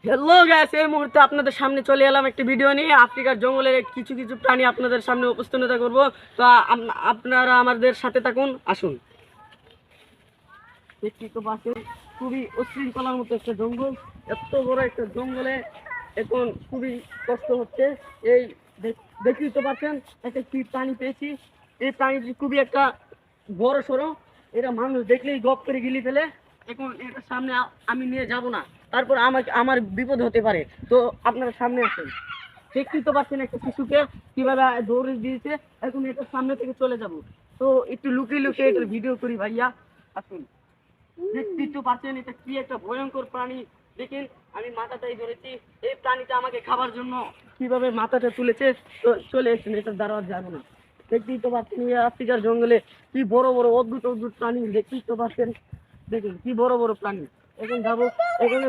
Hello guys, এই মুহূর্তে আপনাদের সামনে চলে এলাম একটি ভিডিও নিয়ে। আফ্রিকার জঙ্গলের কিছু কিছু প্রাণী আপনাদের সামনে উপস্থাপনা করব। তো আপনারা আমাদের সাথে থাকুন, আসুন। দেখতে তো পাচ্ছেন, খুবই উশৃঙ্খলার মতো একটা জঙ্গল। এত বড় একটা জঙ্গলে এখন খুবই কষ্ট হচ্ছে। এই দেখতেই তো পাচ্ছেন, একটা কি প্রাণী পেয়েছি। এই প্রাণীটি খুবই একটা বড় সড়ো। এটা মানুষ দেখলেই গপ করে গিলি ফেলে। এখন এটার সামনে আমি নিয়ে যাব না, তারপর আমার বিপদ হতে পারে। তো আপনারা সামনে আসেন। দেখতেই তো পাচ্ছেন একটা শিশুকে কিভাবে দৌড়ে দিয়েছে। এখন এটার সামনে থেকে চলে যাব। তো একটু লুকিয়ে লুকিয়ে এটার ভিডিও করি ভাইয়া, আসুন। দেখতেই তো পাচ্ছেন, এটা কি একটা ভয়ঙ্কর প্রাণী। দেখেন, আমি মাথাটাই ধরেছি। এই প্রাণীটা আমাকে খাবার জন্য কিভাবে মাথাটা তুলেছে। তো চলে এসেছেন, এটা দ্বারা যাবো না। দেখতেই তো পাচ্ছেন, এই আফ্রিকার জঙ্গলে কি বড় বড় অদ্ভুত অদ্ভুত প্রাণী। দেখতেই তো পাচ্ছেন, দেখুন কি বড় বড় প্রাণী। এখন যাবো এখানে।